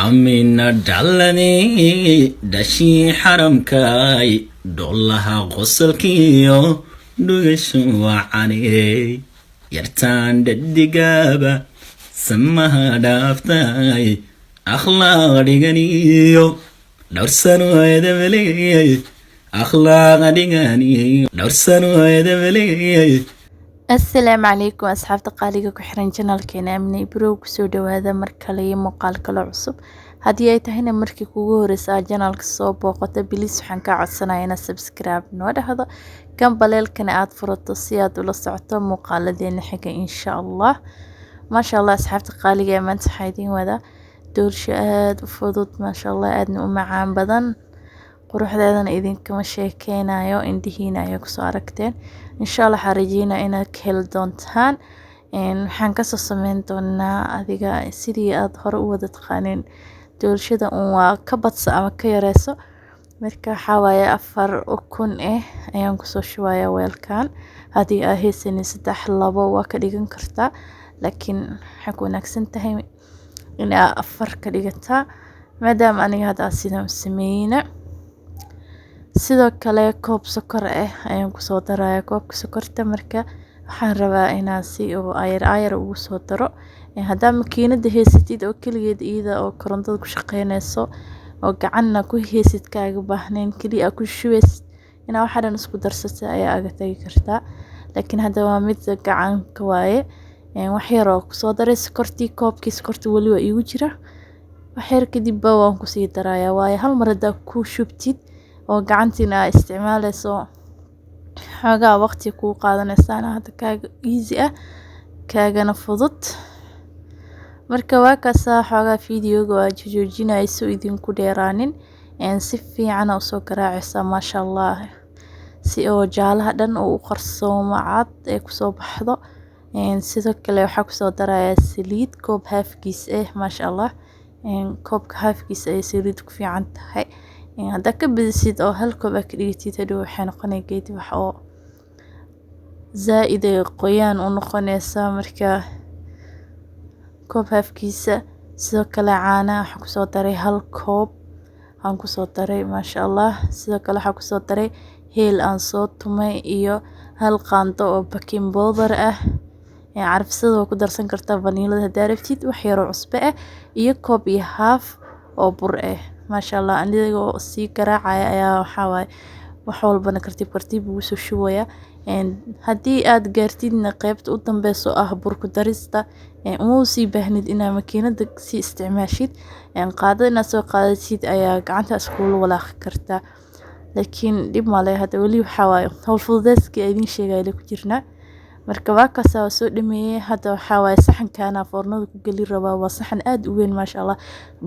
amina dhalani dhashii xaramkaay dhollaha qosalkiyo dhugashu wacaney yartaan dhadhigaaba samaha dhaaftay akhlaaq dhiganiyo dhowrsano edabeley akhlaaqa dhiganiyo dhowrsano edabeley. السلام عليكم أصحاب قاليga ku xiran channelkeena Amni Bro kusoo dhawaada mar kale iyo muuqaal kale cusub hadii ay tahayna markii kugu horeysa channelka soo booqata please waxaan ka codsanayaa inaad subscribe noo dhahdo kan baleelkana aad furato si aad ula socoto muuqaaladeena xiga insha Allah ma sha Allah asxaabta qaaliga maanta waxaa idin wada doorsho aad u fudud ma sha Allah aadna u macaan badan quruxdeedana idinkama sheekeynayo indhihiina ayaa ku soo aragteen insha Allah xarijiina inaad ka heli doontaan waxaan ka soo sameyn doonaa adiga sidii aad hore u wada taqaaneen doorshada waa ka badsa ama ka yareyso marka waxa waaye 4 ukun ayaan ku soo shubayaa weelkan hadii aad haysan 3 labo waa ka dhigan kartaa laakiin waxa ku wanaagsan tahay in aad 4 ka dhigataa maadaama aniga hadda sidaan sameeyna sidoo kale koob sokor ayaan ku soo darayaa koobka sokorta marka waxaan rabaa inaan si oo ayar ugu soo daro hadaa makiinada heysatid oo kaligeed iyada oo korontada ku shaqeynayso oo gacanna ku heysid kaaga baahneen kaliya ku shubaysid ina waxa dhan isku darsato ayaa aga tagi kartaa laakiin hadda waa mid gacanka waaye wax yar oo ku soo daray sokortii koobkii sokorta wali waa igu jira wax yar kadib waan ku sii darayaa waaye hal mar hadaa ku shubtid oo gacantina isticmaalayso xoogaa waqti ku qaadanaysan hada kaaga easy kaagana fudud marka waa ka xoogaa fiidiyoga waa joojinayso idinku dheeraanin si fiican oo soo garaacaysa ma sha Allah si oo jaalaha dhan oo u qarsoomo cad ee ku soo baxdo sidoo kale waxa ku soo darayaa saliid koob halfkiis ma sha Allah koobka halfkiis ay saliid ku fiican tahay hada ka badisid oo hal koob ka dhigtid hadhow waxay noqonaysaa geed wax oo zaid qoyaan u noqonaysa marka koob halfkiisa sidoo kale caana waxa ku soo daray hal koob aan ku soo daray ma sha Allah sidoo kale waxa ku soo daray heel aan soo tumay iyo hal qaando oo baking powder carfisada ku darsan kartaa vanilla hadaa rabtid wax yar oo cusbo iyo koob iyo half oo bur ما شاء الله aniga si garaacaya ayaa waxa waay wax walbana tartiib ugu soo shubaya hadii aad gaartidna qaybta u dambayso burku darista oo si baahnid ina makiinada si isticmaashid qaadada ina soo qaadid ayaa gacanta isku walaaq kartaa laakiin dib ma leh hada wali waxa waay hawl fududeyska idin sheegay ku jirna marka waa ka soo dhameeyay hada waxa waay saxankaana foornada ku gali rabaa waa saxan aad u weyn ma sha Allah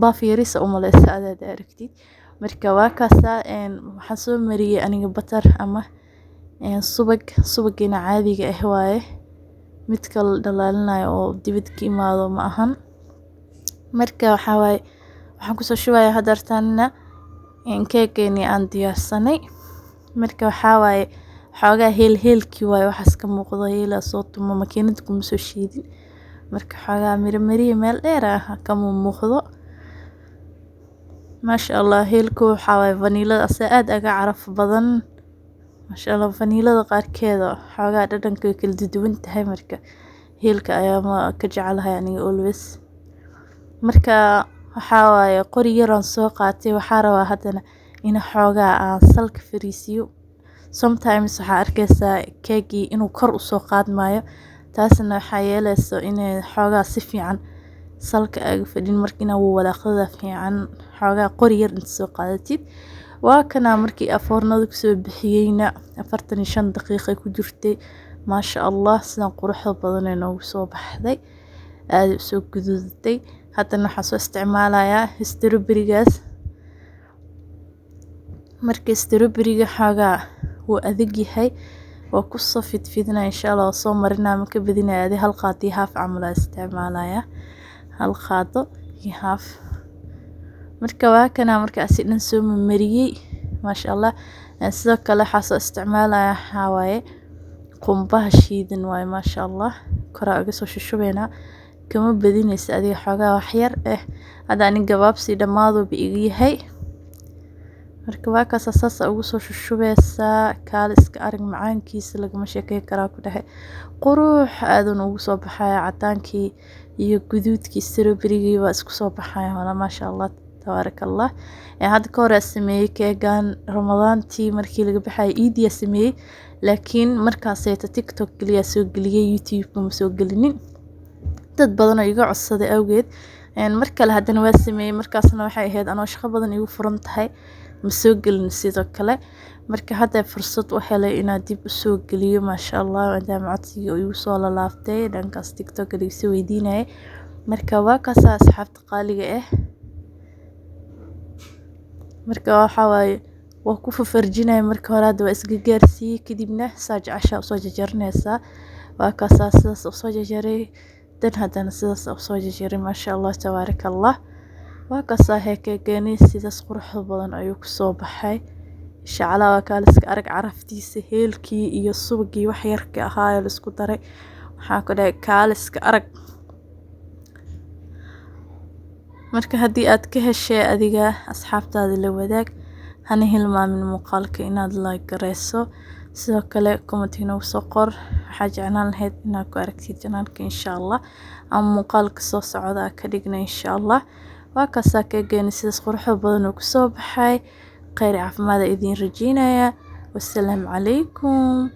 baaf yarisa u maleysa aad aragtid marka waa ka waxa soo mariyay aniga batar ama subagina caadiga waaye mid kale dhalaalinayo oo dibad ka imaado ma ahan marka waxa waay waxaan ku soo shubayaa hadartana keegani aan diyaarsanay marka waxa waay xoogaa heelkii waay waxaas ka muuqdo heela soo tumo makiinada kuma soo shiidin marka xoogaa miri meel dheer ka muuqdo ma sha Allah heelku waxa waay vanilla aad aga caraf badan ma sha Allah vanilla qaarkeeda xoogaa dhadhanka kala duwan tahay marka heelka ayaa ma ka jecelahay aniga always marka waxa waay qori yar aan soo qaatay waxa rabaa hadana in xoogaa aan salka fariisiyo sometimes waxa arkaysaa keegi inuu kor u soo qaadmayo taasna waxa yeelayso in xoogaa si fiican salka ay fadhin markina uu walaaqada fiican xoogaa qori yar inta soo qaadatid waa kana markii afoornada ku soo bixiyayna 45 daqiiqo ku jirtay ma sha Allah sidan quruxda badan ee noogu soo baxday aad soo guduudatay hadana waxa soo isticmaalayaa strawberry-gaas markii strawberry-ga xoogaa wuu adag yahay waa ku soo fidfidina insha Allah soo marina ma ka badinayade hal qaadi half amal isticmaalaya hal qaado iyo half marka waa kana marka asidan soo mariyay ma sha Allah sidoo kale waxa soo isticmaalaya xawaaye qumbaha shiidan waay ma sha Allah kora uga soo shushubeyna kama badinaysa adiga xoogaa wax yar hadda ani gabaabsi dhamaado bi iga yahay marka waa kaas asaas ugu soo shushubeysaa kaaliska arag macaankiisa lagama sheekay karaa ku dhahay qurux aadan ugu soo baxaya cadaankii iyo guduudkii strawberry waa isku soo baxaya wala ma sha Allah tabarakallah hadda ka hor sameeyay keegan ramadaantii markii laga baxay iidiya sameeyay laakiin markaas ay TikTok kaliya soo galiyay YouTube kuma soo galinin dad badan oo iga codsaday awgeed markale haddana waa sameeyay markaasna waxay ahayd anoo shaqo badan igu furan tahay ma soo galin sidoo kale marka hadda fursad u helay inaan dib u soo galiyo ma sha Allah maadaama codsiga igu soo laaftay dhankaas TikTok la isu weydiinay marka waa kaas asxaabta qaaliga marka waxa waaye waa ku farjinay marka hore hadda waa isga gaarsiiyay kadibna saaj casha soo jajarnaysa waa kaas sidaas soo jajaray dan haddana sidaas soo jajaray ma sha Allah tabarakallah waa kaas heekeeni sidaas qurux badan ayuu ku soo baxay shacala waa kaaliska arag caraftiisa heelkii iyo subagii wax yar ka ahaa la isku daray waxa ku dhahay kaaliska arag marka haddii aad ka heshay adiga asxaabtaada la wadaag hana hilmaamin muuqaalka inaad like gareyso sidoo kale comment inoo soo qor waxa jeclaan lahayd inaad ku aragtid channelka insha Allah ama muuqaalka soo socda ka dhigna insha Allah waa kaas keegani sidaas qurux badan oo ku soo baxay khayr caafimaad idin rajeynaya wassalaamu calaykum